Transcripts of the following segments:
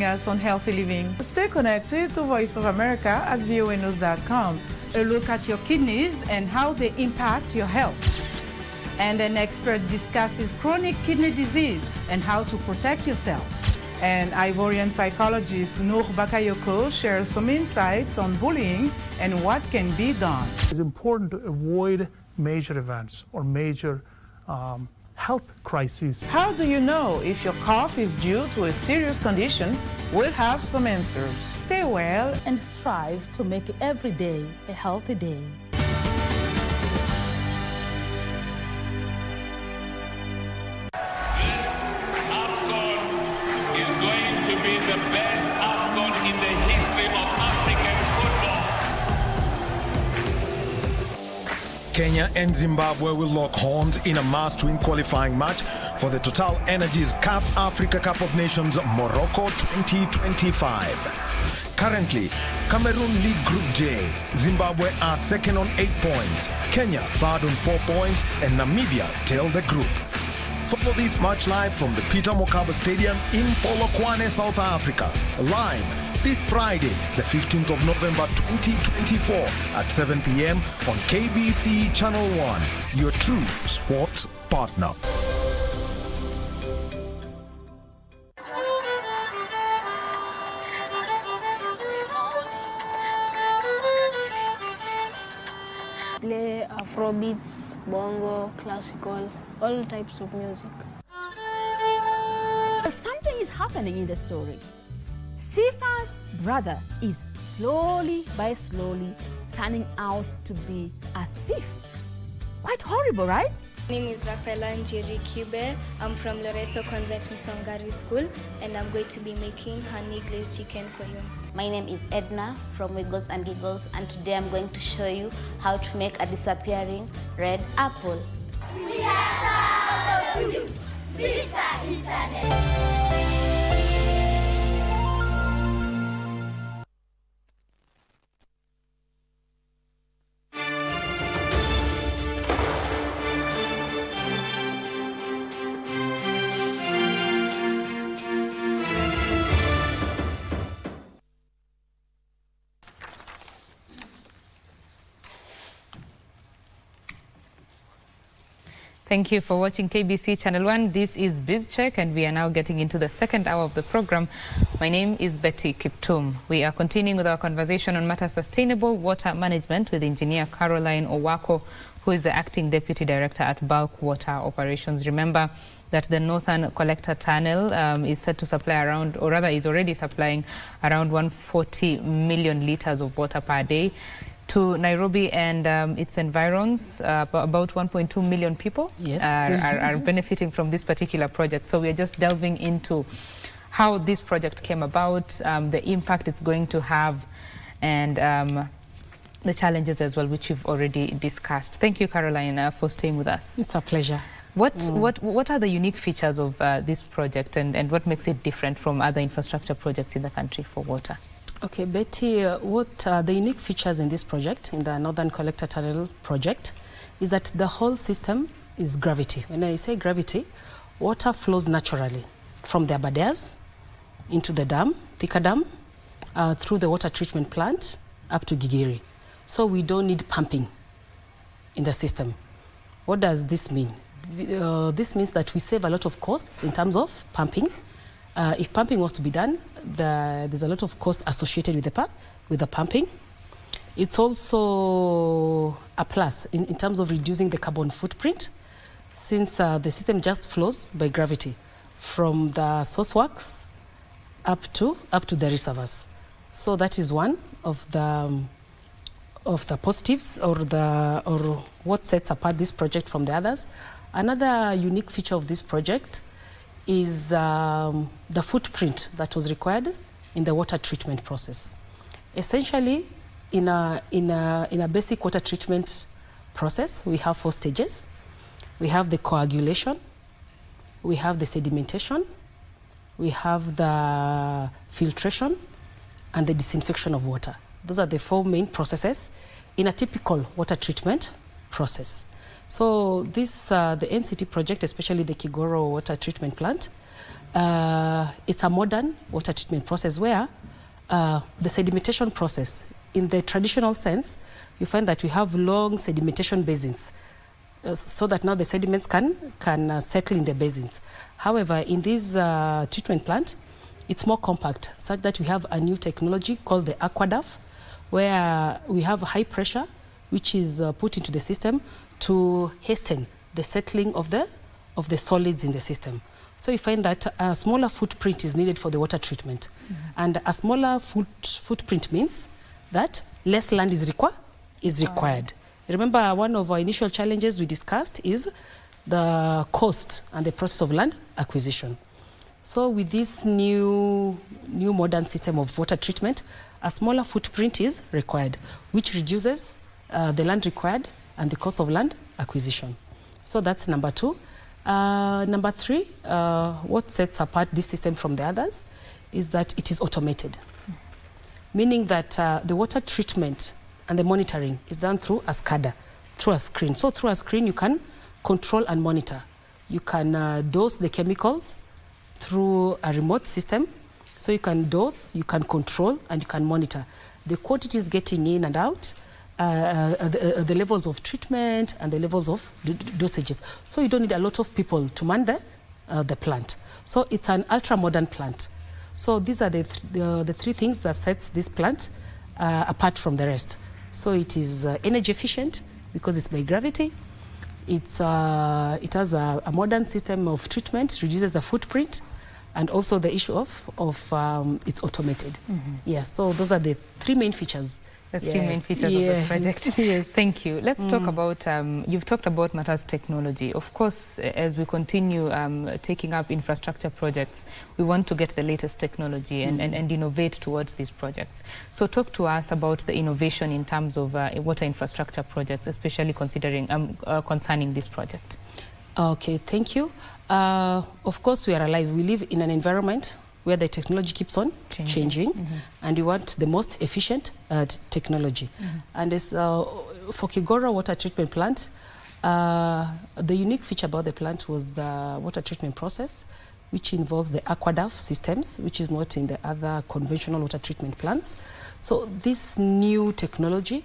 Us on healthy living. Stay connected to Voice of America at voanews.com. A look at your kidneys and how they impact your health. And an expert discusses chronic kidney disease and how to protect yourself. And Ivorian psychologist Noor Bakayoko shares some insights on bullying and what can be done. It's important to avoid major events or major health crises. How do you know if your cough is due to a serious condition? We'll have some answers. Stay well and strive to make every day a healthy day. This AFCON is going to be the best AFCON in the history of African football. Kenya and Zimbabwe will lock horns in a must-win qualifying match for the Total Energies CAF Africa Cup of Nations Morocco 2025. Currently, Cameroon lead Group J. Zimbabwe are second on 8 points. Kenya third on 4 points, and Namibia tail the group. Follow this match live from the Peter Mokaba Stadium in Polokwane, South Africa. Live this Friday, the 15th of November 2024 at 7 p.m. on KBC Channel 1, your true sports partner. Play Afrobeats, bongo, classical, all types of music. Something is happening in the story. Sifa's brother is slowly turning out to be a thief. Quite horrible, right? My name is Rafaela Njeri Kube. I'm from Loreto Convent Misongari School, and I'm going to be making honey glazed chicken for you. My name is Edna from Wiggles and Giggles, and today I'm going to show you how to make a disappearing red apple. We have thought of you, Mr. Internet. Thank you for watching KBC Channel 1. This is BizCheck, and we are now getting into the second hour of the program. My name is Betty Kiptum. We are continuing with our conversation on matter sustainable water management with Engineer Caroline Owako, who is the Acting Deputy Director at Bulk Water Operations. Remember that the Northern Collector Tunnel is set to supply around, or rather is already supplying around 140 million litres of water per day to Nairobi and its environs. About 1.2 million people are benefiting from this particular project. So we are just delving into how this project came about, the impact it's going to have, and the challenges as well, which we've already discussed. Thank you, Caroline, for staying with us. It's a pleasure. What are the unique features of this project, and what makes it different from other infrastructure projects in the country for water? Okay, Betty, what are the unique features in this project, in the Northern Collector Tunnel project, is that the whole system is gravity. When I say gravity, water flows naturally from the Aberdares into the dam, Thika Dam, through the water treatment plant up to Gigiri. So we don't need pumping in the system. What does this mean? This means that we save a lot of costs in terms of pumping. If pumping was to be done, there's a lot of cost associated with the pumping. It's also a plus in terms of reducing the carbon footprint, since the system just flows by gravity from the source works up to the reservoirs. So that is one of the positives, or what sets apart this project from the others. Another unique feature of this project is the footprint that was required in the water treatment process. Essentially, in a basic water treatment process, we have 4 stages. We have the coagulation, we have the sedimentation, we have the filtration, and the disinfection of water. Those are the 4 main processes in a typical water treatment process. So this, the NCT project, especially the Kigoro water treatment plant, It's a modern water treatment process where the sedimentation process, in the traditional sense, you find that we have long sedimentation basins so that now the sediments can settle in the basins. However, in this treatment plant, it's more compact, such that we have a new technology called the aquadaf, where we have high pressure, which is put into the system to hasten the settling of the solids in the system. So you find that a smaller footprint is needed for the water treatment. And a smaller footprint means that less land is required. Remember, one of our initial challenges we discussed is the cost and the process of land acquisition. So with this new modern system of water treatment, a smaller footprint is required, which reduces the land required and the cost of land acquisition. So that's number 2. Number 3, what sets apart this system from the others is that it is automated, meaning that the water treatment and the monitoring is done through a SCADA, through a screen. So through a screen, you can control and monitor. You can dose the chemicals through a remote system. So you can dose, you can control, and you can monitor the quantities getting in and out, the levels of treatment and the levels of dosages. So you don't need a lot of people to man the plant. So it's an ultra-modern plant. So these are the 3 things that sets this plant apart from the rest. So it is energy efficient because it's by gravity. It has a modern system of treatment, reduces the footprint, and also the issue of it's automated. Yes, so those are the 3 main features. The 3 main features of the project. Yes. Thank you. Let's talk about, you've talked about matters technology. Of course, as we continue taking up infrastructure projects, we want to get the latest technology and innovate towards these projects. So talk to us about the innovation in terms of water infrastructure projects, especially considering concerning this project. Okay, thank you. Of course, we are alive. We live in an environment where the technology keeps on changing and we want the most efficient technology. And as, for Kigora Water Treatment Plant, the unique feature about the plant was the water treatment process, which involves the aquadaf systems, which is not in the other conventional water treatment plants. So this new technology,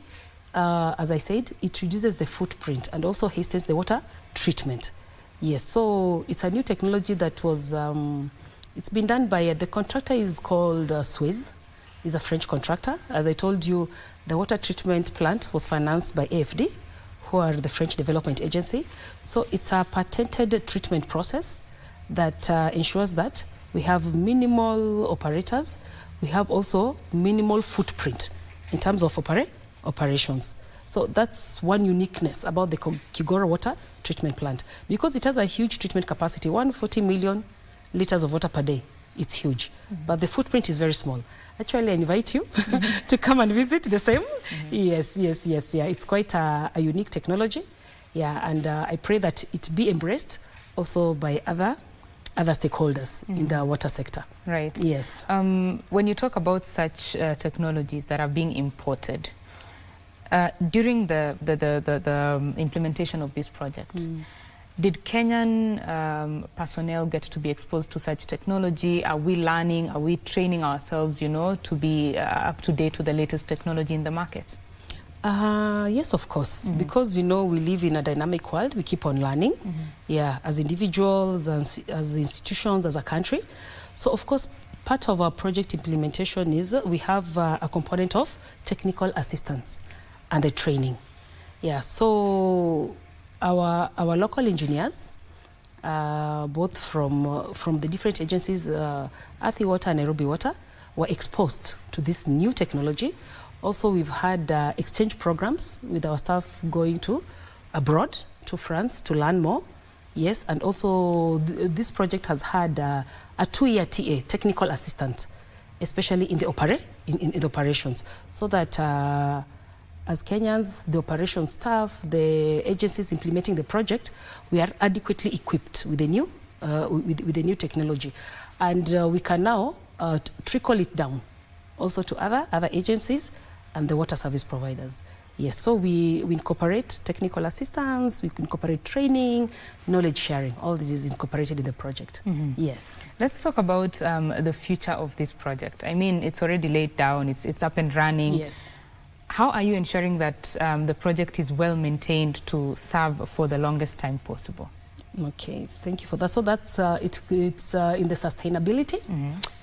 as I said, it reduces the footprint and also hastens the water treatment. Yes, so it's a new technology that was it's been done by, the contractor is called Suez. He's a French contractor. As I told you, the water treatment plant was financed by AFD, who are the French development agency. So it's a patented treatment process that ensures that we have minimal operators. We have also minimal footprint in terms of operations. So that's one uniqueness about the Kigora Water Treatment Plant. Because it has a huge treatment capacity, 140 million liters of water per day. It's huge, but the footprint is very small. Actually, I invite you to come and visit the same. Yes, yeah. It's quite a unique technology. Yeah, and I pray that it be embraced also by other stakeholders in the water sector. Right. Yes. When you talk about such technologies that are being imported, during the implementation of this project, did Kenyan personnel get to be exposed to such technology? Are we learning? Are we training ourselves, to be up to date with the latest technology in the market? Yes, of course. Because, we live in a dynamic world. We keep on learning, as individuals, as institutions, as a country. So, of course, part of our project implementation is we have a component of technical assistance and the training. Yeah, so our local engineers, both from the different agencies, Athi Water and Nairobi Water, were exposed to this new technology. Also, we've had exchange programs with our staff going to abroad, to France, to learn more. Yes, and also this project has had a 2-year TA, technical assistant, especially in the operations, so that as Kenyans, the operations staff, the agencies implementing the project, we are adequately equipped with the new technology, and we can now trickle it down also to other agencies and the water service providers. Yes, so we incorporate technical assistance, we incorporate training, knowledge sharing. All this is incorporated in the project. Yes. Let's talk about the future of this project. I mean, it's already laid down, it's up and running. Yes. How are you ensuring that the project is well maintained to serve for the longest time possible? Okay, thank you for that. So that's it's in the sustainability.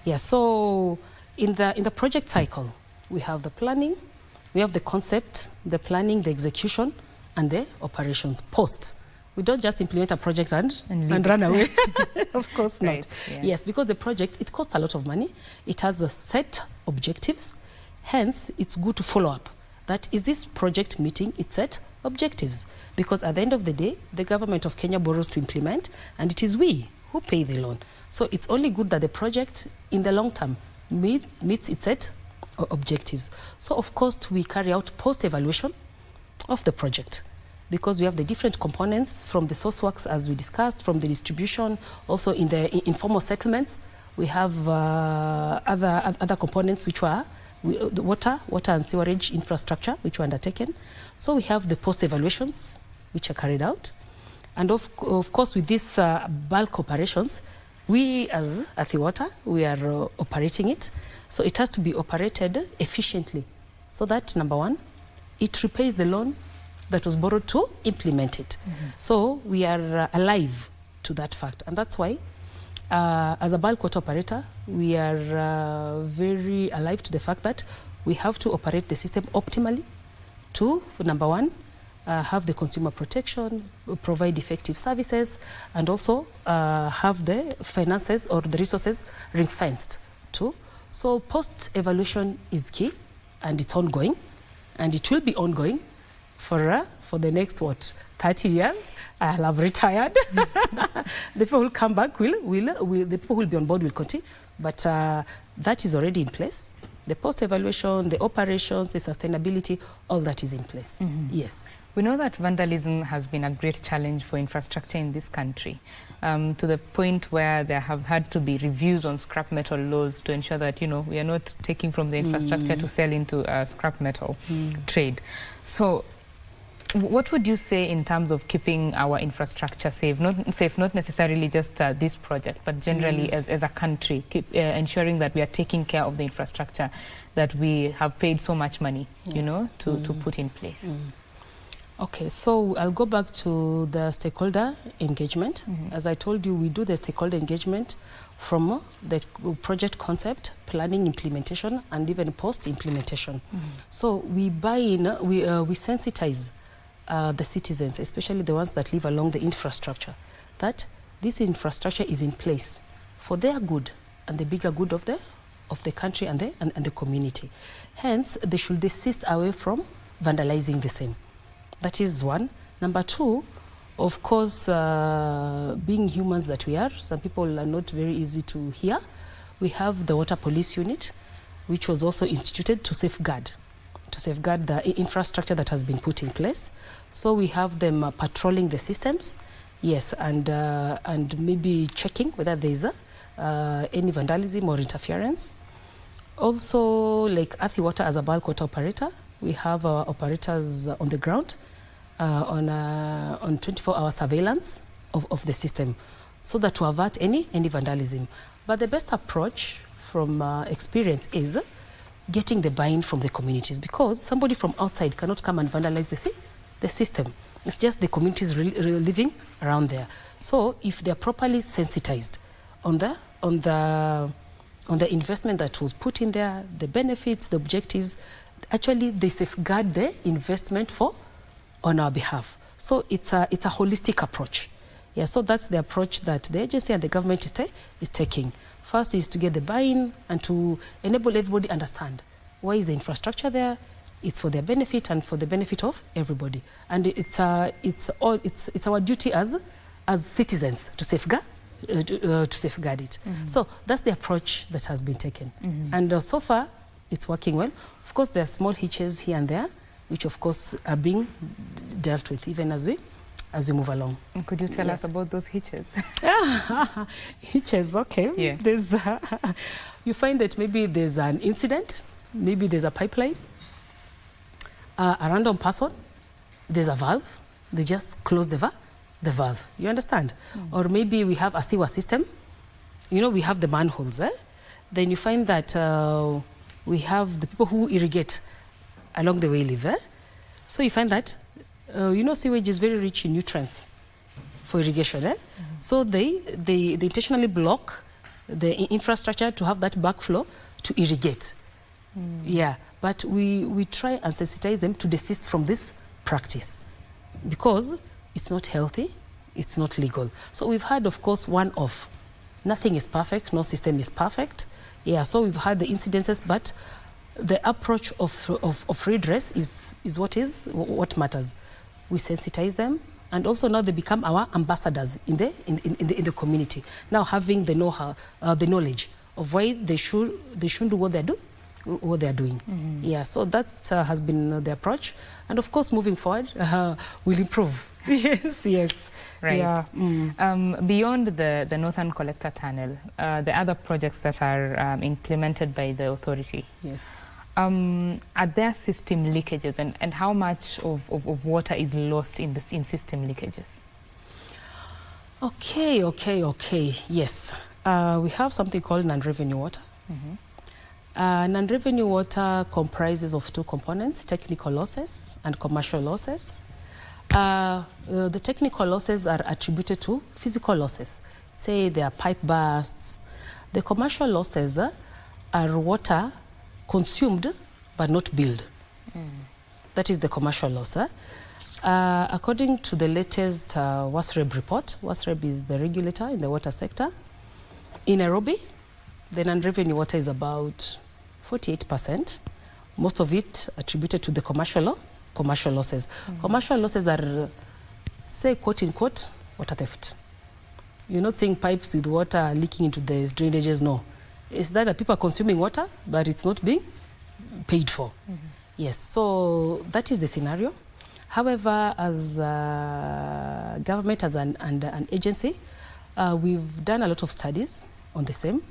Yeah, so in the project cycle, we have the planning, we have the concept, the planning, the execution, and the operations post. We don't just implement a project and run away. Of course not. Right, yeah. Yes, because the project, it costs a lot of money. It has a set objectives. Hence, it's good to follow up. That is this project meeting its set objectives? Because at the end of the day, the government of Kenya borrows to implement, and it is we who pay the loan. So it's only good that the project, in the long term, meets its set objectives. So of course, we carry out post-evaluation of the project, because we have the different components from the source works, as we discussed, from the distribution, also in the informal settlements. We have other components which were the water and sewerage infrastructure, which were undertaken. So we have the post-evaluations, which are carried out. And of course, with these bulk operations, we as Athi Water, we are operating it. So it has to be operated efficiently, so that, number one, it repays the loan that was borrowed to implement it. So we are alive to that fact. And that's why, as a bulk water operator, we are very alive to the fact that we have to operate the system optimally to, number one, have the consumer protection, provide effective services, and also have the finances or the resources ring-fenced too. So post-evaluation is key, and it's ongoing, and it will be ongoing for the next, 30 years. I'll have retired. The people who come back the people who will be on board will continue, but that is already in place. The post-evaluation, the operations, the sustainability, all that is in place. Yes. We know that vandalism has been a great challenge for infrastructure in this country, to the point where there have had to be reviews on scrap metal laws to ensure that, you know, we are not taking from the infrastructure to sell into scrap metal trade. So what would you say in terms of keeping our infrastructure safe? Not necessarily just this project, but generally as a country, ensuring that we are taking care of the infrastructure that we have paid so much money, you know, to put in place. Okay, so I'll go back to the stakeholder engagement. As I told you, we do the stakeholder engagement from the project concept, planning, implementation, and even post-implementation. So we buy in, we sensitize the citizens, especially the ones that live along the infrastructure, that this infrastructure is in place for their good and the bigger good of the country and the community. Hence, they should desist away from vandalizing the same. That is one. Number two, of course, being humans that we are, some people are not very easy to hear. We have the water police unit, which was also instituted to safeguard the infrastructure that has been put in place. So we have them patrolling the systems, yes, and maybe checking whether there is any vandalism or interference. Also, like Athi Water as a bulk water operator, we have operators on the ground on 24-hour surveillance of the system, so that to avert any vandalism. But the best approach from experience is getting the buy-in from the communities, because somebody from outside cannot come and vandalize the system. It's just the communities living around there. So if they're properly sensitized on the investment that was put in there, the benefits, the objectives, actually they safeguard the investment on our behalf. So it's a holistic approach. Yeah, so that's the approach that the agency and the government is taking. First is to get the buy-in and to enable everybody understand why is the infrastructure there. It's for their benefit and for the benefit of everybody. And it's our duty as citizens to safeguard it. So that's the approach that has been taken. And so far, it's working well. Of course, there are small hitches here and there, which of course are being dealt with even as we move along. And could you tell us about those hitches? Hitches, okay. Yeah. There's, you find that maybe there's an incident, maybe there's a pipeline, A random person, there's a valve, they just close the valve. You understand? Or maybe we have a sewer system. You know, we have the manholes. Then you find that we have the people who irrigate along the way live. So you find that, you know, sewage is very rich in nutrients for irrigation. So they intentionally block the infrastructure to have that backflow to irrigate. Yeah, but we try and sensitize them to desist from this practice because it's not healthy, it's not legal. So we've had, of course, one-off. Nothing is perfect, no system is perfect. Yeah, so we've had the incidences, but the approach of redress is what matters. We sensitize them, and also now they become our ambassadors in the community. Now having the know-how, the knowledge of why they shouldn't do what they are doing. Yeah, so that has been the approach, and of course moving forward we'll improve. yes. Right. Yeah. Beyond the Northern Collector Tunnel, the other projects that are implemented by the authority. Yes. Are there system leakages, and how much of water is lost in system leakages? Okay. Yes. We have something called non-revenue water. Non-revenue water comprises of two components, technical losses and commercial losses. The technical losses are attributed to physical losses. Say there are pipe bursts. The commercial losses are water consumed but not billed. That is the commercial loss. According to the latest WASREB report, WASREB is the regulator in the water sector. In Nairobi, the non-revenue water is about 48%. Most of it attributed to the commercial losses. Commercial losses are, say, quote unquote, water theft. You're not seeing pipes with water leaking into the drainages, no. It's that people are consuming water, but it's not being paid for. Yes, so that is the scenario. However, as a government, as an agency, we've done a lot of studies on the same,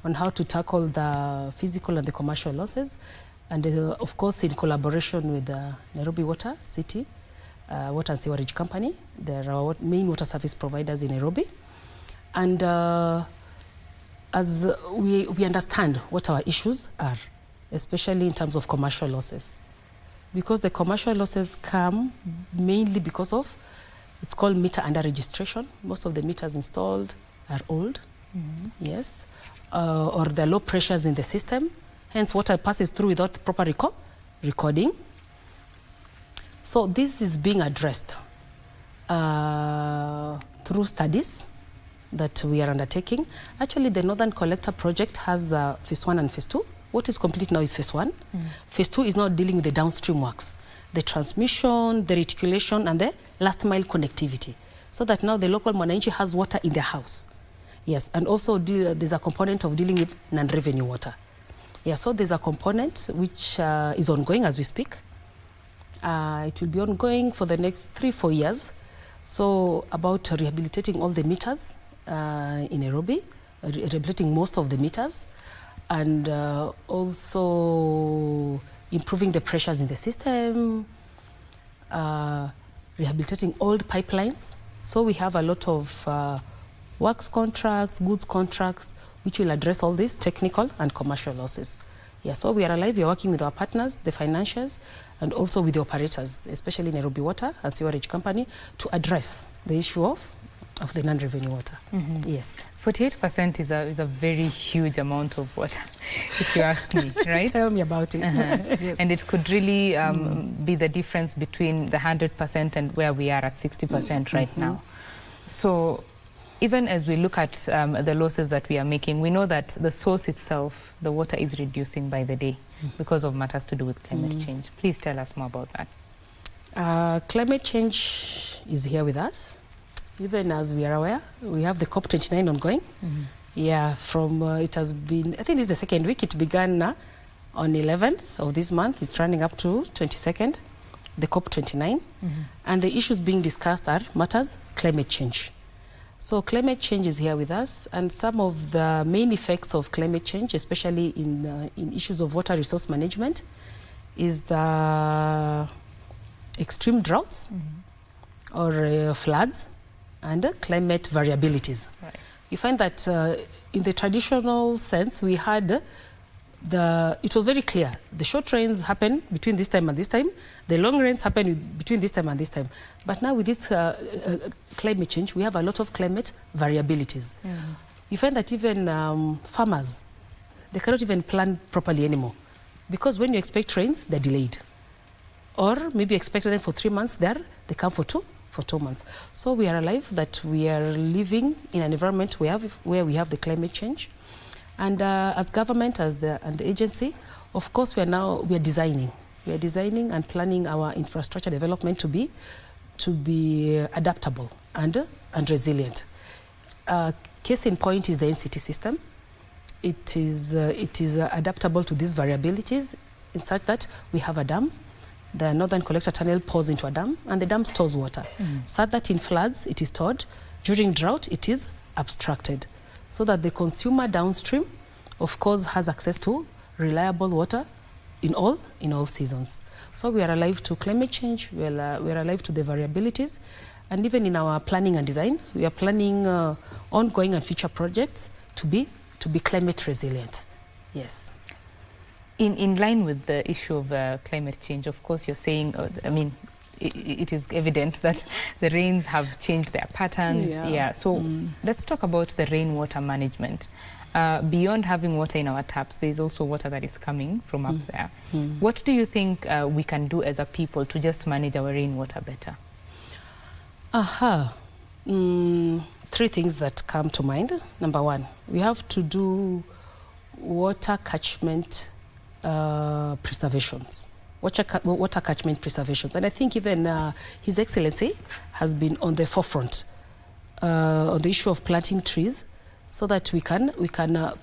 on how to tackle the physical and the commercial losses. And of course, in collaboration with the Nairobi Water City, Water and Sewerage Company, they're our main water service providers in Nairobi. And as we understand what our issues are, especially in terms of commercial losses. Because the commercial losses come mainly because of, it's called meter under registration. Most of the meters installed are old, yes, or there are low pressures in the system. Hence, water passes through without proper recording. So this is being addressed through studies that we are undertaking. Actually, the Northern Collector project has phase 1 and phase 2. What is complete now is phase 1. Phase 2 is now dealing with the downstream works, the transmission, the reticulation, and the last mile connectivity, so that now the local mwananchi has water in their house. Yes, and also there's a component of dealing with non-revenue water. Yeah, so there's a component which is ongoing as we speak. It will be ongoing for the next 3-4 years. So about rehabilitating all the meters in Nairobi, rehabilitating most of the meters, and also improving the pressures in the system, rehabilitating old pipelines. So we have a lot of works contracts, goods contracts, which will address all these technical and commercial losses. Yeah, so we are alive, we are working with our partners, the financiers, and also with the operators, especially Nairobi Water and Sewerage Company, to address the issue of the non-revenue water. Yes. 48% is a very huge amount of water, if you ask me, right? Tell me about it. Yes. And it could really be the difference between the 100% and where we are at 60% right now. So even as we look at the losses that we are making, we know that the source itself, the water, is reducing by the day because of matters to do with climate change. Please tell us more about that. Climate change is here with us. Even as we are aware, we have the COP29 ongoing. Yeah, from it has been, I think this is the second week. It began on 11th of this month. It's running up to 22nd, the COP29. And the issues being discussed are matters climate change. So climate change is here with us, and some of the main effects of climate change, especially in issues of water resource management, is the extreme droughts or floods and climate variabilities. Right. You find that in the traditional sense, we had it was very clear. The short rains happen between this time and this time. The long rains happen between this time and this time. But now with this climate change, we have a lot of climate variabilities. You find that even farmers, they cannot even plan properly anymore. Because when you expect rains, they're delayed. Or maybe expected them for 3 months, they come for 2 months. So we are alive that we are living in an environment where we have the climate change. And as government, and the agency, of course, we are designing. We are designing and planning our infrastructure development to be adaptable and resilient. Case in point is the NCT system. It is adaptable to these variabilities in such that we have a dam. The northern collector tunnel pours into a dam, and the dam stores water. So that in floods, it is stored. During drought, it is abstracted. So that the consumer downstream, of course, has access to reliable water in all seasons. So we are alive to climate change, we are alive to the variabilities, and even in our planning and design, we are planning ongoing and future projects to be climate resilient. Yes. In line with the issue of climate change, of course, you're saying, it is evident that the rains have changed their patterns. Yeah. So let's talk about the rainwater management. Beyond having water in our taps, there's also water that is coming from up there. What do you think we can do as a people to just manage our rainwater better? 3 things that come to mind. Number 1, we have to do water catchment preservations. Water catchment preservations. And I think even His Excellency has been on the forefront on the issue of planting trees so that we can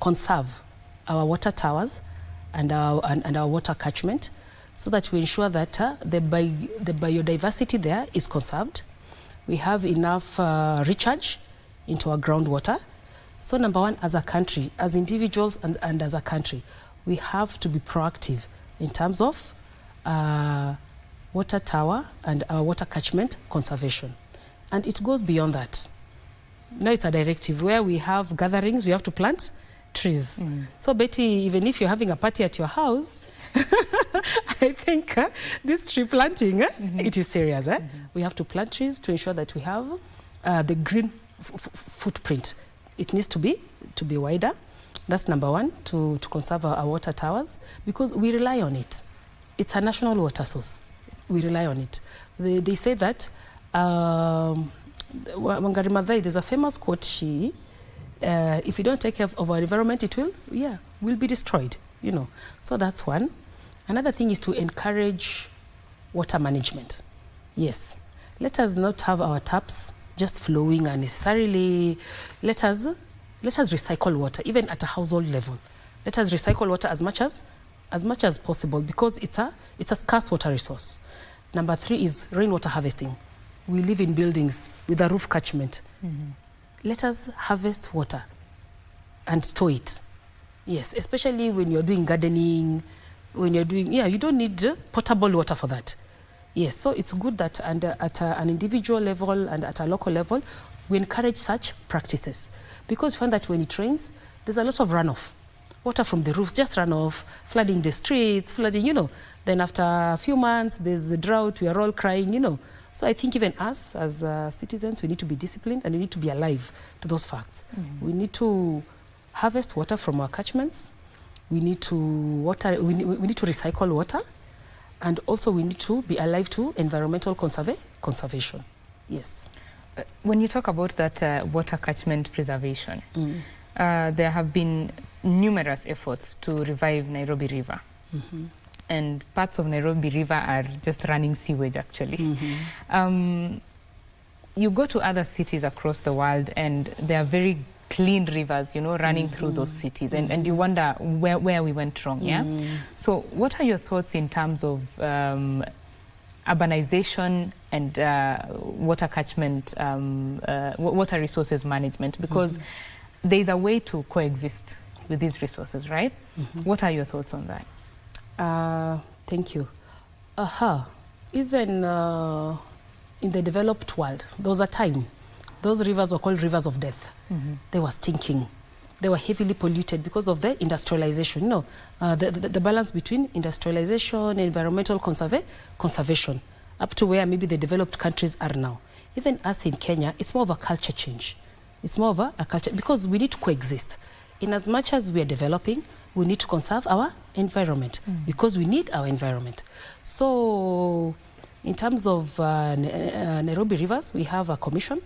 conserve our water towers and our water catchment so that we ensure that the biodiversity there is conserved. We have enough recharge into our groundwater. So number 1, as a country, as individuals and as a country, we have to be proactive in terms of water tower and our water catchment conservation. And it goes beyond that. Now it's a directive where we have gatherings, we have to plant trees. So Betty, even if you're having a party at your house, I think this tree planting, it is serious. We have to plant trees to ensure that we have the green footprint. It needs to be wider. That's number 1, to conserve our water towers, because we rely on it. It's a national water source. We rely on it. They say that, Wangari Maathai, there's a famous quote, if you don't take care of our environment, it will be destroyed, So that's one. Another thing is to encourage water management. Yes. Let us not have our taps just flowing unnecessarily. Let us recycle water, even at a household level. Let us recycle water as much as possible, because it's a scarce water resource. Number 3 is rainwater harvesting. We live in buildings with a roof catchment. Let us harvest water and store it. Yes, especially when you're doing gardening, when you're doing, you don't need potable water for that. Yes, so it's good that at an individual level and at a local level, we encourage such practices. Because we find that when it rains, there's a lot of runoff. Water from the roofs just run off, flooding the streets, flooding, Then after a few months, there's a drought, we are all crying, So I think even us as citizens, we need to be disciplined and we need to be alive to those facts. We need to harvest water from our catchments. We need to recycle water. And also we need to be alive to environmental conservation. Yes. When you talk about that water catchment preservation, there have been numerous efforts to revive Nairobi River. And parts of Nairobi River are just running sewage, actually. You go to other cities across the world and there are very clean rivers, running through those cities. And you wonder where we went wrong, So what are your thoughts in terms of urbanization and water catchment, water resources management? Because there's a way to coexist with these resources, right? What are your thoughts on that? Thank you. Even in the developed world, there was a time those rivers were called rivers of death. They were stinking. They were heavily polluted because of the industrialization. You know, the balance between industrialization and environmental conservation, up to where maybe the developed countries are now. Even us in Kenya, it's more of a culture change. It's more of a culture, because we need to coexist. In as much as we are developing, we need to conserve our environment, because we need our environment. So in terms of Nairobi rivers, we have a commission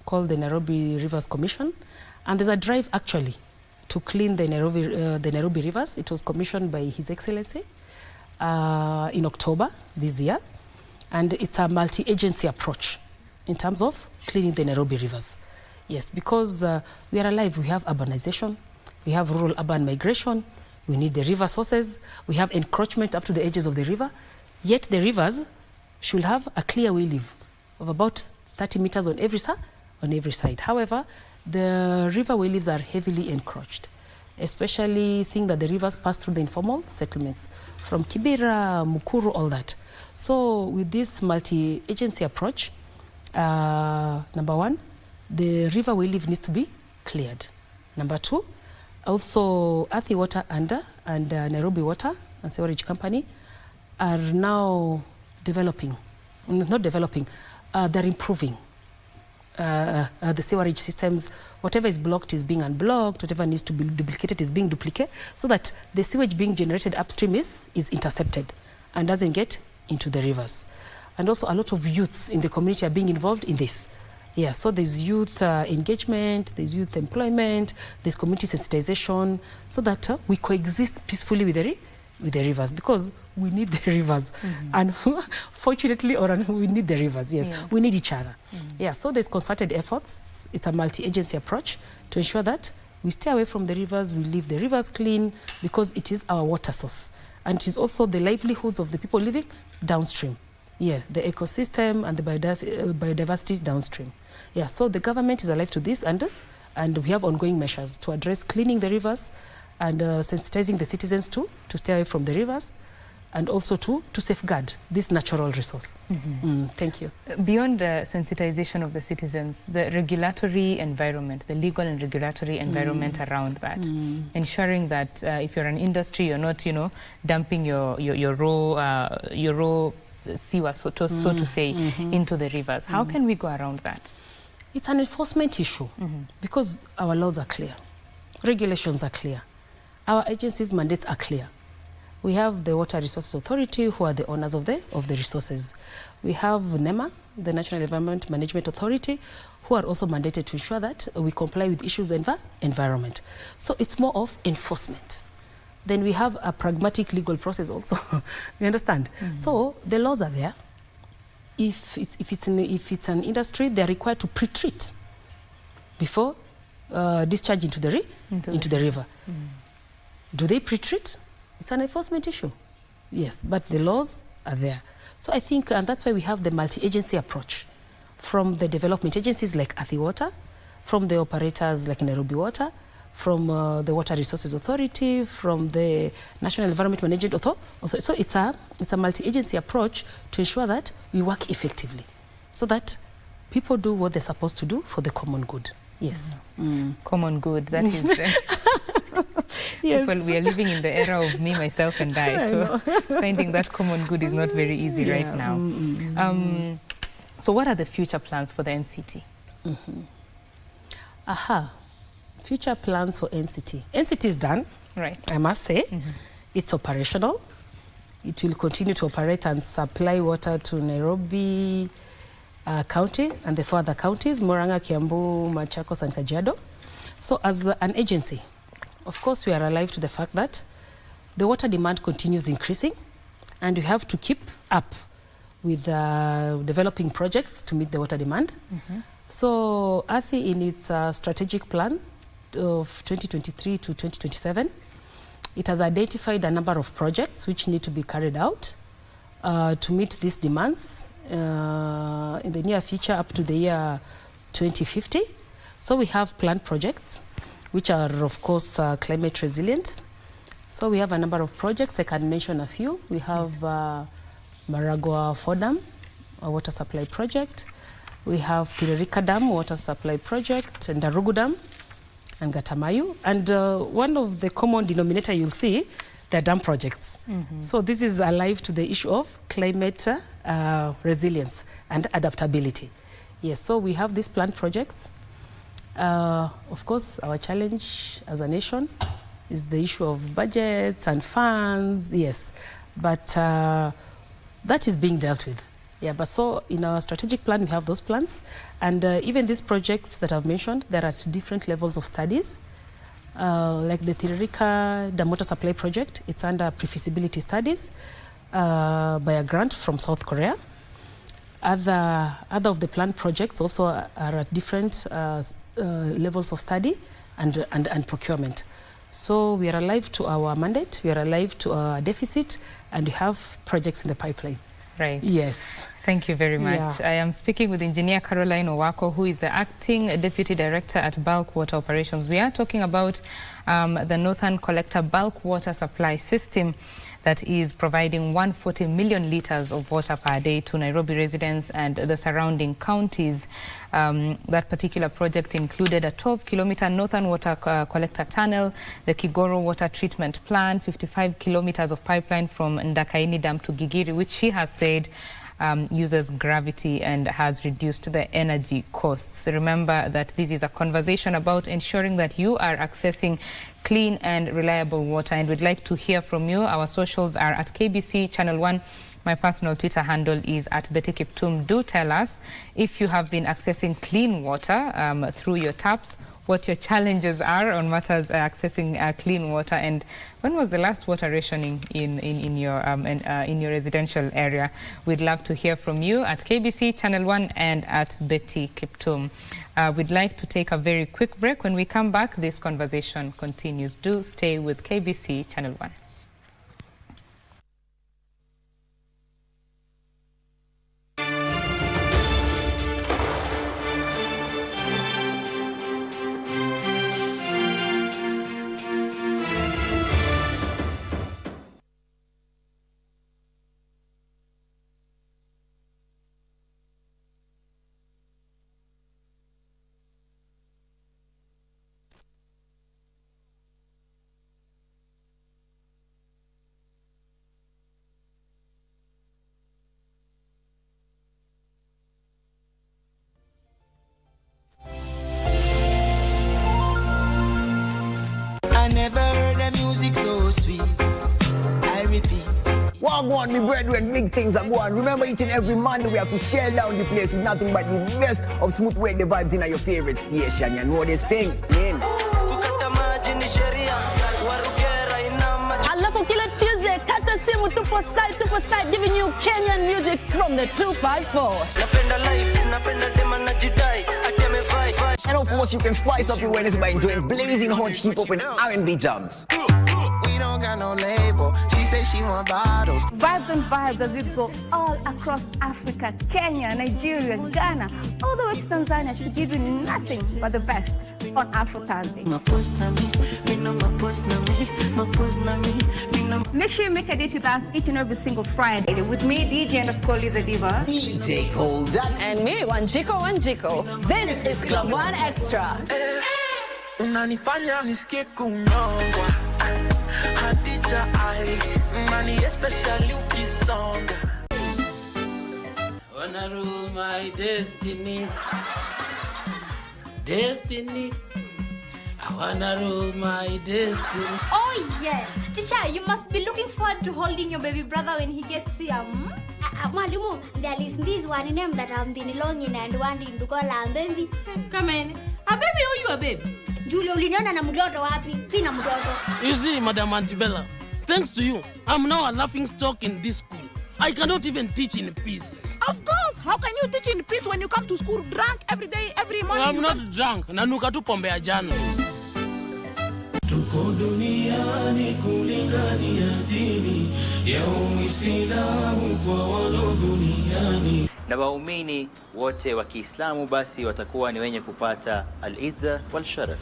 called the Nairobi Rivers Commission, and there's a drive actually to clean the Nairobi rivers. It was commissioned by His Excellency in October this year, and it's a multi-agency approach in terms of cleaning the Nairobi rivers. Yes, because we are alive. We have urbanization, we have rural-urban migration, we need the river sources, we have encroachment up to the edges of the river, yet the rivers should have a clear way-leave of about 30 meters on every side. However, the river way-leaves are heavily encroached, especially seeing that the rivers pass through the informal settlements, from Kibera, Mukuru, all that. So with this multi-agency approach, number one, the river way-leave needs to be cleared. Number two, also Athi Water and Nairobi Water and Sewerage Company are now developing, not developing, they're improving the sewerage systems. Whatever is blocked is being unblocked, whatever needs to be duplicated is being duplicated, so that the sewage being generated upstream is intercepted and doesn't get into the rivers. And also a lot of youths in the community are being involved in this. Yeah, so there's youth engagement, there's youth employment, there's community sensitization, so that we coexist peacefully with the rivers, because we need the rivers. And fortunately, we need the rivers, yes. Yeah. We need each other. Yeah, so there's concerted efforts. It's a multi-agency approach to ensure that we stay away from the rivers, we leave the rivers clean, because it is our water source. And it is also the livelihoods of the people living downstream. Yeah, the ecosystem and the biodiversity downstream. Yeah, so the government is alive to this, and we have ongoing measures to address cleaning the rivers and sensitizing the citizens to stay away from the rivers, and also to safeguard this natural resource. Thank you. Beyond the sensitization of the citizens, the regulatory environment, the legal and regulatory environment around that, ensuring that if you're an industry, you're not, dumping your raw sewer, so to say, into the rivers. How can we go around that? It's an enforcement issue, because our laws are clear, regulations are clear, our agencies' mandates are clear. We have the Water Resources Authority, who are the owners of the resources. We have NEMA, the National Environment Management Authority, who are also mandated to ensure that we comply with issues in the environment. So it's more of enforcement. Then we have a pragmatic legal process also. You understand? So the laws are there. If it's an industry, they're required to pre-treat before discharge into the river. Do they pre-treat? It's an enforcement issue. Yes, but the laws are there. So I think, and that's why we have the multi-agency approach, from the development agencies like Athi Water, from the operators like Nairobi Water, from the Water Resources Authority, from the National Environment Management Authority. So it's a multi-agency approach to ensure that we work effectively, so that people do what they're supposed to do for the common good. Yes. Common good, that is... Yes. People, we are living in the era of me, myself, and I. So finding that common good is not very easy right now. So what are the future plans for the NCT? Future plans for NCT. NCT is done, right? I must say. It's operational. It will continue to operate and supply water to Nairobi County and the 4 other counties, Murang'a, Kiambu, Machakos, and Kajiado. So as an agency, of course, we are alive to the fact that the water demand continues increasing, and we have to keep up with developing projects to meet the water demand. So Athi, in its strategic plan of 2023 to 2027, it has identified a number of projects which need to be carried out to meet these demands in the near future up to the year 2050. So we have planned projects which are, of course, climate resilient, So we have a number of projects. I can mention a few. We have Maragua Fordam, a water supply project. We have Tiririka Dam water supply project, and Darugu Dam, and Gatamayu. And one of the common denominator you'll see, the dam projects. So this is alive to the issue of climate resilience and adaptability. Yes, so we have these planned projects. Of course, our challenge as a nation is the issue of budgets and funds, yes. But that is being dealt with. Yeah, but so in our strategic plan, we have those plans. And even these projects that I've mentioned, they're at different levels of studies. Like the Tiririka Dam water supply project, it's under pre-feasibility studies by a grant from South Korea. Other of the planned projects also are at different levels of study and procurement. So we are alive to our mandate, we are alive to our deficit, and we have projects in the pipeline. Right. Yes. Thank you very much. Yeah. I am speaking with Engineer Caroline Owako, who is the Acting Deputy Director at Bulk Water Operations. We are talking about the Northern Collector Bulk Water Supply System that is providing 140 million litres of water per day to Nairobi residents and the surrounding counties. That particular project included a 12-kilometre Northern Water Collector Tunnel, the Kigoro Water Treatment Plant, 55 kilometres of pipeline from Ndakaini Dam to Gigiri, which she has said uses gravity and has reduced the energy costs. Remember that this is a conversation about ensuring that you are accessing clean and reliable water, and we'd like to hear from you. Our socials are at KBC Channel 1. My personal Twitter handle is at Betty Kiptum. Do tell us if you have been accessing clean water through your taps, what your challenges are on matters accessing clean water, and when was the last water rationing in your residential area. We'd love to hear from you at KBC Channel 1 and at Betty Kiptum. We'd like to take a very quick break. When we come back, this conversation continues. Do stay with KBC Channel 1. Never heard the music so sweet. I repeat. Wagwan, me brethren, big things are going. Remember, each and every Monday we have to shell down the place with nothing but the best of smooth way the vibes in your favorite station. You know these things. Alafu kila Tuesday, kata simu tupo side, giving you Kenyan music from the 254. And of course, you can spice up your Wednesday by enjoying blazing hot hip-hop and R&B jams. We don't got no label. She say she want bottles. Vibes and vibes as we go all across Africa, Kenya, Nigeria, Ghana, all the way to Tanzania to give you nothing but the best on Afro Thursday. Make sure you make a date with us each and every single Friday with me, DJ_Liza Diva, DJ Cold, and me, Wanjiko. This is Club One Extra. Unanifanya nisikie kunyongwa. Hadija ai, mani especially ukisonga. Wanna rule my destiny. Destiny. I wanna rule my destiny. Oh yes, teacher, you must be looking forward to holding your baby brother when he gets here. Mwalimu, there is this one name that I've been longing and wanting to call Ambevi. Come in. A baby or you a baby? Julia, uliniona na mtoto wapi? Sina mtoto. You see, Madam Antibella, thanks to you, I'm now a laughing stock in this school. I cannot even teach in peace. Of course, how can you teach in peace when you come to school drunk every day, every morning? I'm not drunk. Nanuka tu pombe ya jana. Tuko duniani kulingania dini ya Uislamu kwa walo duniani. Na waumini wote wa Kiislamu basi watakuwa ni wenye kupata al-izza wal sharaf,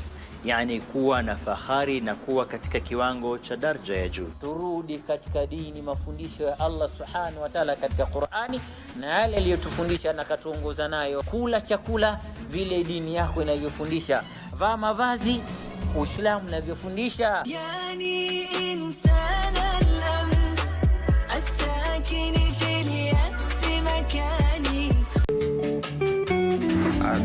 yani kuwa na fahari na kuwa katika kiwango cha daraja ya juu. Turudi katika dini, mafundisho ya Allah subhanahu wa ta'ala katika Qur'ani na yale aliyotufundisha na katuongoza nayo. Kula chakula vile dini yako inavyofundisha, vaa mavazi Uislamu unavyofundisha. Yani insana al-ams as-sakini fil yasi makani.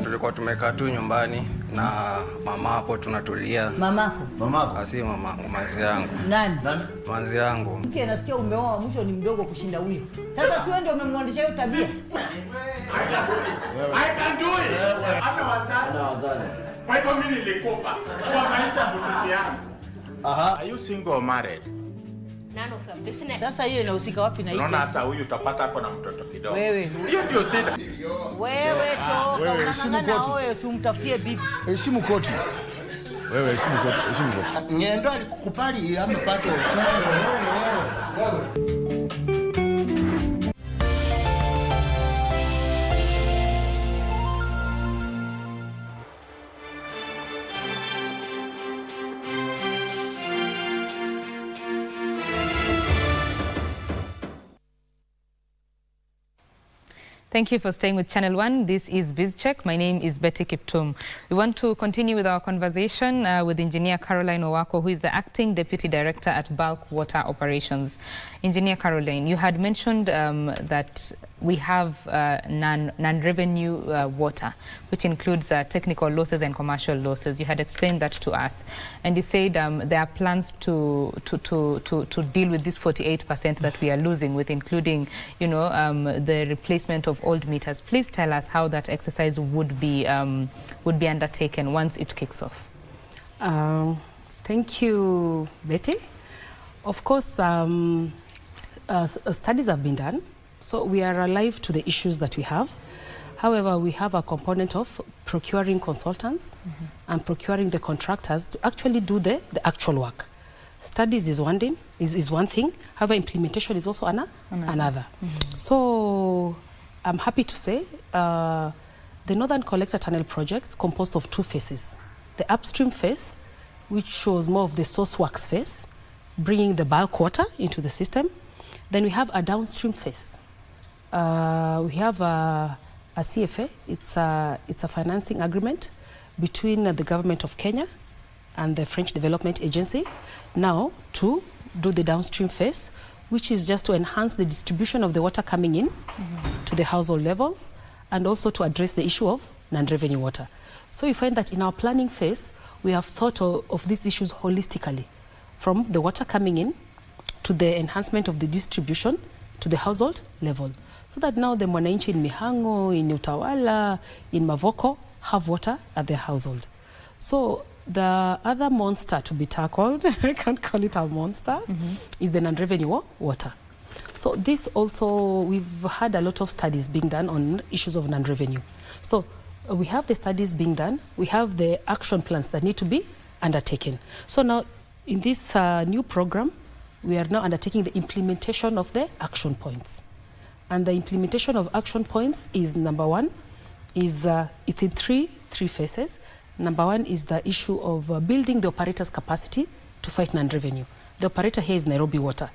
Tulikuwa tumekaa tu nyumbani na mama hapo tunatulia. Mamako? Mamako? Si mamangu, manzi yangu. Nani? Manzi yangu. Mke nasikia umeoa mwisho ni mdogo kushinda huyu. Sasa si wewe ndio umemwondesha hiyo tabia? I can do it. Hata wazazi. Kwa hivyo mimi nilikufa kwa maisha mtoto yangu. Are you single or married? None of them. Business. Sasa hiyo inahusika wapi na hiyo? Unaona hata huyu utapata hapo na mtoto kidogo. Wewe. Hiyo ndio shida. Wewe toka. Wewe heshimu koti. Wewe usimtafutie bibi. Heshimu koti. Wewe heshimu koti, heshimu koti. Ngendo alikukubali amepata. Thank you for staying with Channel 1. This is BizCheck. My name is Betty Kiptum. We want to continue with our conversation with Engineer Caroline Owako, who is the Acting Deputy Director at Bulk Water Operations. Engineer Caroline, you had mentioned that we have non-revenue water, which includes technical losses and commercial losses. You had explained that to us. And you said there are plans to deal with this 48% that we are losing with, including, you know, the replacement of old meters. Please tell us how that exercise would be undertaken once it kicks off. Thank you, Betty. Of course, studies have been done, so we are alive to the issues that we have. However, we have a component of procuring consultants and procuring the contractors to actually do the actual work. Studies is one thing, however, implementation is also another. So I'm happy to say the Northern Collector Tunnel project composed of two phases. The upstream phase, which was more of the source works phase, bringing the bulk water into the system. Then we have a downstream phase. We have a CFA. It's a financing agreement between the government of Kenya and the French Development Agency now to do the downstream phase, which is just to enhance the distribution of the water coming in to the household levels and also to address the issue of non-revenue water. So you find that in our planning phase, we have thought of these issues holistically, from the water coming in to the enhancement of the distribution to the household level, so that now the mwananchi in Mihango, in Utawala, in Mavoko have water at their household. So the other monster to be tackled, I can't call it a monster, is the non-revenue water. So this also, we've had a lot of studies being done on issues of non-revenue. So we have the studies being done, we have the action plans that need to be undertaken. So now in this new program, we are now undertaking the implementation of the action points. And the implementation of action points is, number one, is it's in three phases. Number one is the issue of building the operator's capacity to fight non-revenue. The operator here is Nairobi Water.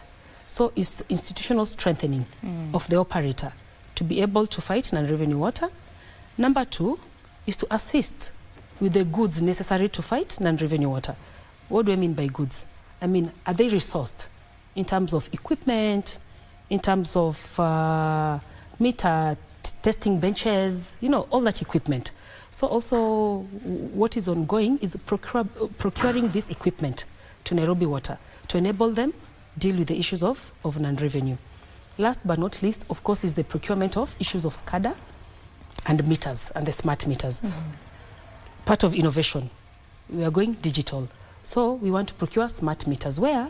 So it's institutional strengthening of the operator to be able to fight non-revenue water. Number two is to assist with the goods necessary to fight non-revenue water. What do I mean by goods? I mean, are they resourced in terms of equipment, in terms of meter testing benches, you know, all that equipment. So also what is ongoing is procuring this equipment to Nairobi Water to enable them deal with the issues of non-revenue. Last but not least, of course, is the procurement of issues of SCADA and meters and the smart meters. Part of innovation. We are going digital. So we want to procure smart meters where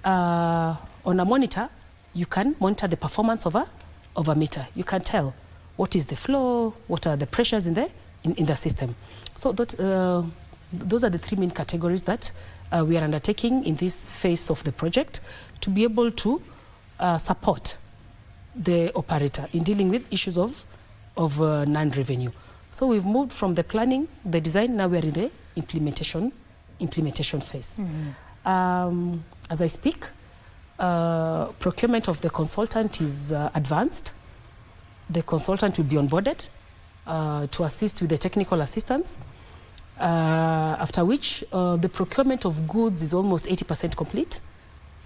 on a monitor, you can monitor the performance of a meter. You can tell what is the flow, what are the pressures in the system. So that, those are the three main categories that we are undertaking in this phase of the project to be able to support the operator in dealing with issues of non-revenue. So we've moved from the planning, the design, now we're in the implementation phase. As I speak, procurement of the consultant is advanced. The consultant will be onboarded to assist with the technical assistance, after which the procurement of goods is almost 80% complete.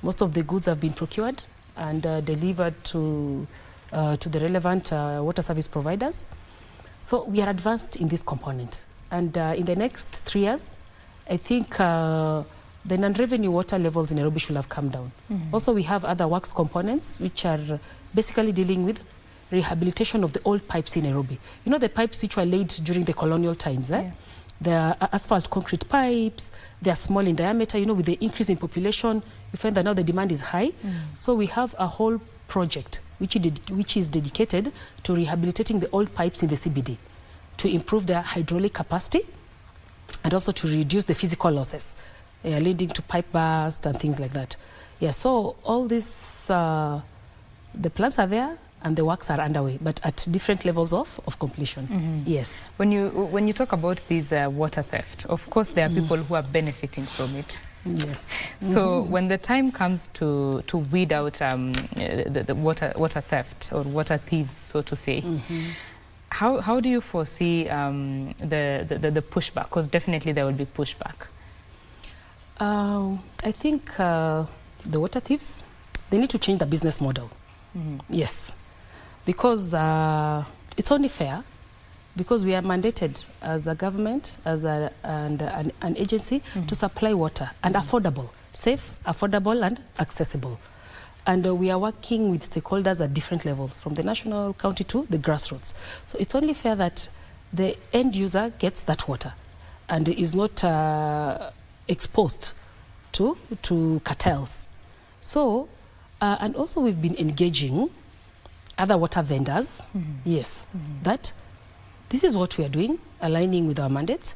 Most of the goods have been procured and delivered to the relevant water service providers. So we are advanced in this component. And in the next 3 years, I think the non-revenue water levels in Nairobi should have come down. Also, we have other works components which are basically dealing with rehabilitation of the old pipes in Nairobi. You know, the pipes which were laid during the colonial times, eh? They are asphalt concrete pipes, they are small in diameter. You know, with the increase in population, you find that now the demand is high. So we have a whole project which is dedicated to rehabilitating the old pipes in the CBD to improve their hydraulic capacity and also to reduce the physical losses leading to pipe burst and things like that. Yeah, so all this, the plans are there and the works are underway, but at different levels of completion. Yes. When you talk about this water theft, of course there are people who are benefiting from it. Yes. So when the time comes to weed out the water theft or water thieves, so to say, how do you foresee the pushback? Because definitely there will be pushback. I think the water thieves, they need to change the business model. Yes, because it's only fair, because we are mandated as a government, as an agency to supply water, and affordable, safe, affordable and accessible. And we are working with stakeholders at different levels, from the national, county to the grassroots. So it's only fair that the end user gets that water and is not exposed to cartels. So, and also we've been engaging other water vendors, yes, that this is what we are doing, aligning with our mandates,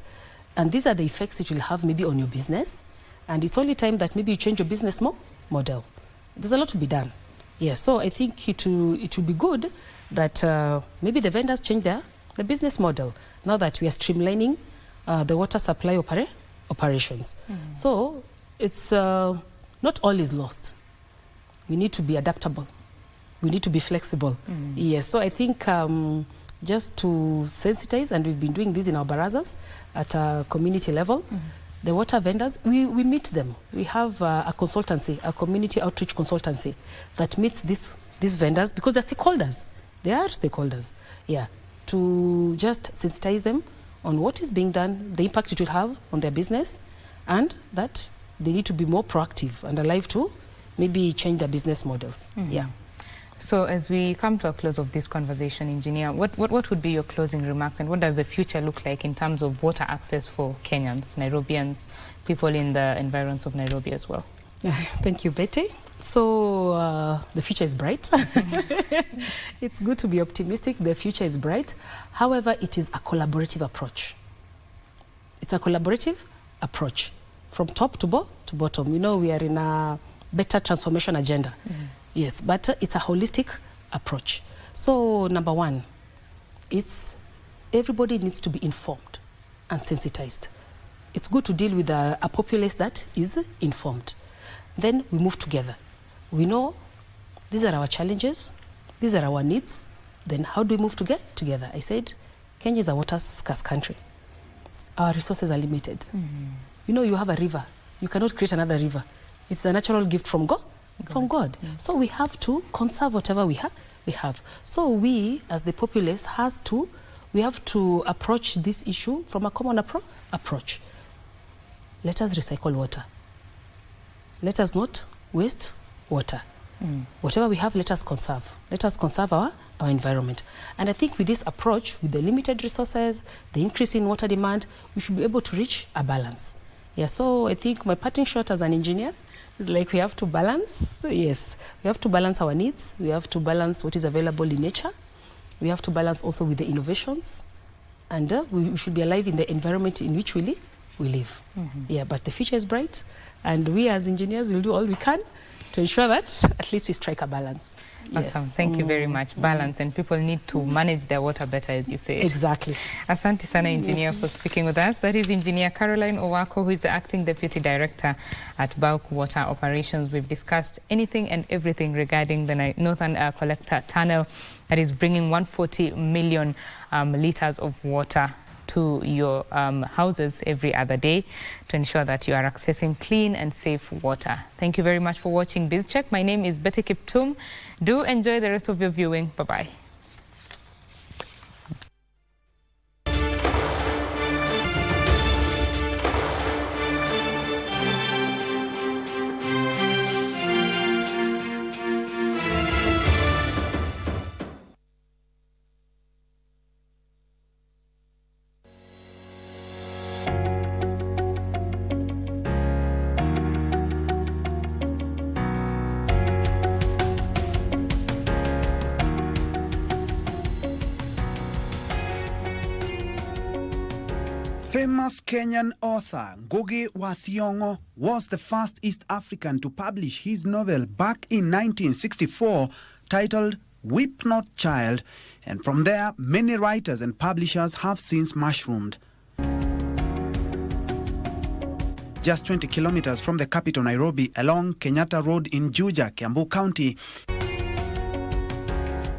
and these are the effects it will have maybe on your business, and it's only time that maybe you change your business model. There's a lot to be done. Yes, so I think it will be good that maybe the vendors change the business model now that we are streamlining the water supply operations. So it's not all is lost. We need to be adaptable. We need to be flexible. Yes, so I think just to sensitize, and we've been doing this in our barazas at a community level, the water vendors, we meet them. We have a consultancy, a community outreach consultancy that meets these vendors, because they're stakeholders. They are stakeholders, yeah, to just sensitize them on what is being done, the impact it will have on their business, and that they need to be more proactive and alive to maybe change their business models. Yeah. So as we come to a close of this conversation, Engineer, what would be your closing remarks, and what does the future look like in terms of water access for Kenyans, Nairobians, people in the environs of Nairobi as well? Thank you, Betty. So the future is bright. It's good to be optimistic. The future is bright. However, it is a collaborative approach. It's a collaborative approach from top to bottom. You know, we are in a better transformation agenda. Yes, but it's a holistic approach. So number one, it's everybody needs to be informed and sensitized. It's good to deal with a populace that is informed. Then we move together. We know these are our challenges, these are our needs. Then how do we move together? I said, Kenya is a water scarce country. Our resources are limited. You know, you have a river. You cannot create another river. It's a natural gift from God. So we have to conserve whatever we have. So we, as the populace, we have to approach this issue from a common approach. Let us recycle water. Let us not waste water. Whatever we have, let us conserve. Let us conserve our environment. And I think with this approach, with the limited resources, the increase in water demand, we should be able to reach a balance. Yeah, so I think my parting shot as an engineer is like we have to balance, yes, we have to balance our needs, we have to balance what is available in nature, we have to balance also with the innovations, and we should be alive in the environment in which we live. Yeah, but the future is bright, and we as engineers will do all we can to ensure that at least we strike a balance. Awesome. Thank you very much. Balance, and people need to manage their water better, as you say. Exactly. Asante sana, engineer, for speaking with us. That is Engineer Caroline Owako, who is the Acting Deputy Director at Bulk Water Operations. We've discussed anything and everything regarding the Northern Collector Tunnel that is bringing 140 million litres of water to your houses every other day to ensure that you are accessing clean and safe water. Thank you very much for watching BizCheck. My name is Betty Kiptum. Do enjoy the rest of your viewing. Bye-bye. Famous Kenyan author Ngugi wa Thiong'o was the first East African to publish his novel back in 1964 titled Weep Not Child, and from there many writers and publishers have since mushroomed. Just 20 kilometers from the capital Nairobi along Kenyatta Road in Juja, Kiambu County,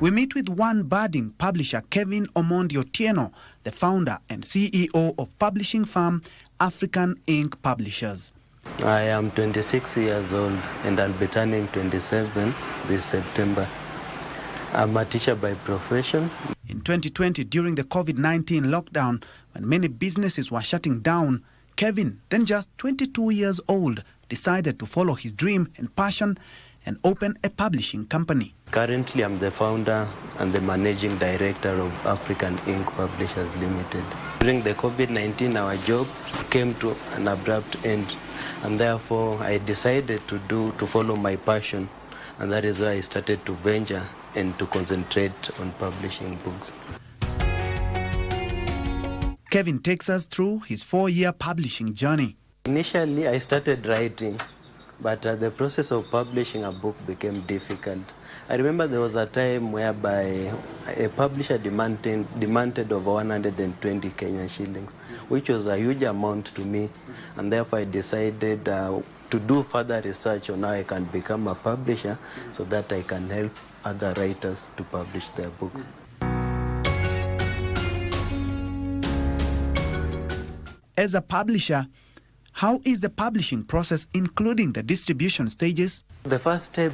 we meet with one budding publisher, Kevin Omondi Otieno, the founder and CEO of publishing firm African Ink Publishers. I am 26 years old and I'll be turning 27 this September. I'm a teacher by profession. In 2020, during the COVID-19 lockdown, when many businesses were shutting down, Kevin, then just 22 years old, decided to follow his dream and passion and open a publishing company. Currently, I'm the founder and the managing director of African Ink Publishers Limited. During the COVID-19, our job came to an abrupt end, and therefore I decided to follow my passion, and that is why I started to venture and to concentrate on publishing books. Kevin takes us through his 4-year publishing journey. Initially, I started writing, but the process of publishing a book became difficult. I remember there was a time whereby a publisher demanded over 120 Kenyan shillings, which was a huge amount to me, and therefore I decided to do further research on how I can become a publisher so that I can help other writers to publish their books. As a publisher, how is the publishing process, including the distribution stages? The first step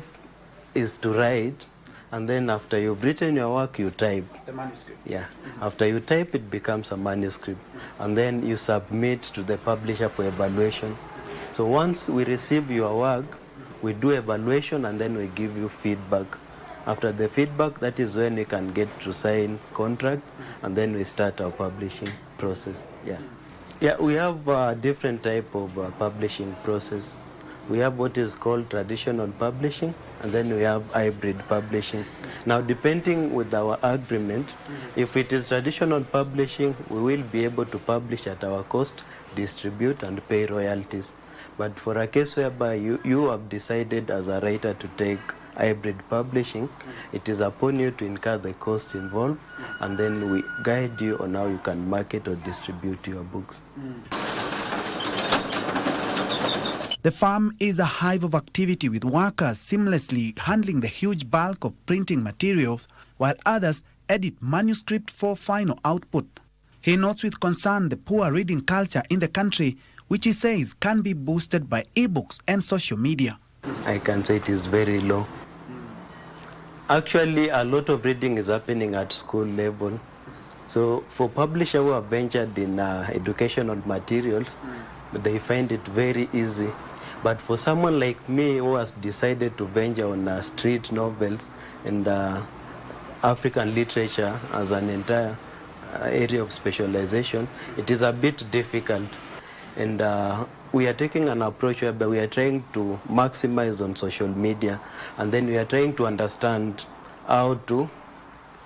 is to write, and then after you've written your work, you type. The manuscript? Yeah. After you type, it becomes a manuscript, and then you submit to the publisher for evaluation. So once we receive your work, we do evaluation, and then we give you feedback. After the feedback, that is when we can get to sign contract, and then we start our publishing process. Yeah. Yeah, we have a different type of publishing process. We have what is called traditional publishing, and then we have hybrid publishing. Now, depending with our agreement, if it is traditional publishing, we will be able to publish at our cost, distribute, and pay royalties. But for a case whereby you have decided as a writer to take hybrid publishing, it is upon you to incur the cost involved, and then we guide you on how you can market or distribute your books. The farm is a hive of activity, with workers seamlessly handling the huge bulk of printing materials, while others edit manuscript for final output. He notes with concern the poor reading culture in the country, which he says can be boosted by e-books and social media. I can say it is very low. Actually, a lot of reading is happening at school level. So for publishers who have ventured in educational materials, they find it very easy. But for someone like me who has decided to venture on street novels and African literature as an entire area of specialization, it is a bit difficult. And we are taking an approach whereby we are trying to maximize on social media, and then we are trying to understand how to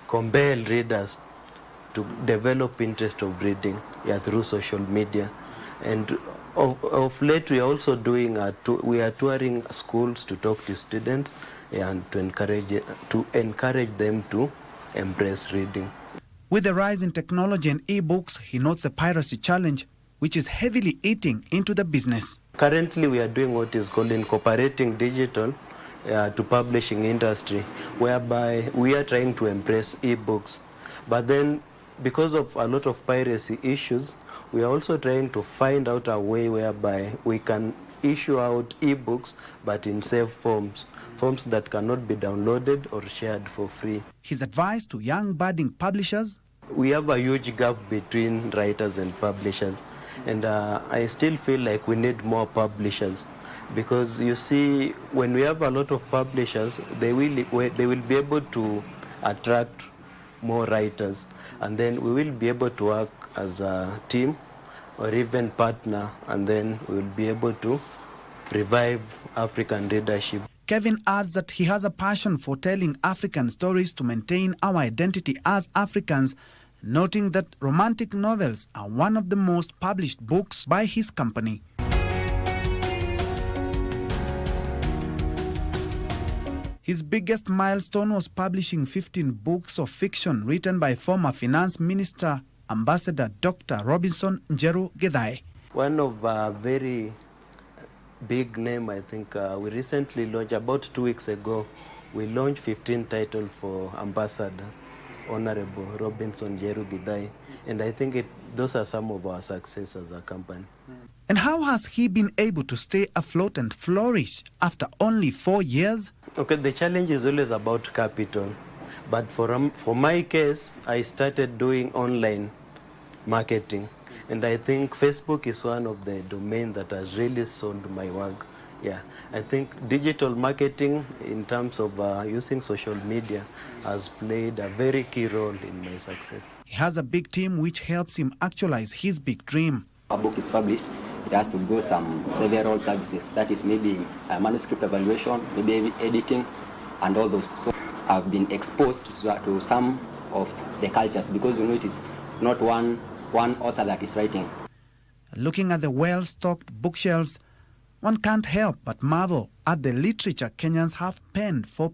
compel readers to develop interest of reading through social media. And Of late, we are also doing we are touring schools to talk to students and to encourage them to embrace reading. With the rise in technology and e-books, he notes the piracy challenge, which is heavily eating into the business. Currently, we are doing what is called incorporating digital to publishing industry, whereby we are trying to embrace e-books. But then, because of a lot of piracy issues, we are also trying to find out a way whereby we can issue out e-books, but in safe forms that cannot be downloaded or shared for free. His advice to young budding publishers? We have a huge gap between writers and publishers, and I still feel like we need more publishers, because you see, when we have a lot of publishers, they will be able to attract more writers, and then we will be able to work as a team or even partner, and then we will be able to revive African readership. Kevin adds that he has a passion for telling African stories to maintain our identity as Africans, noting that romantic novels are one of the most published books by his company. His biggest milestone was publishing 15 books of fiction written by former Finance Minister Ambassador Dr. Robinson Njeru Githai. One of very big name, I think we recently launched, about 2 weeks ago, we launched 15 titles for Ambassador Honorable Robinson Njeru Githai, and I think those are some of our success as a company. And how has he been able to stay afloat and flourish after only 4 years? Okay, the challenge is always about capital, but for my case, I started doing online marketing, and I think Facebook is one of the domains that has really sold my work. Yeah, I think digital marketing in terms of using social media has played a very key role in my success. He has a big team which helps him actualize his big dream. A book is published, it has to go several services. That is maybe manuscript evaluation, maybe editing, and all those. So I've been exposed to some of the cultures, because you know it is not one author that is writing. Looking at the well-stocked bookshelves, one can't help but marvel at the literature Kenyans have penned for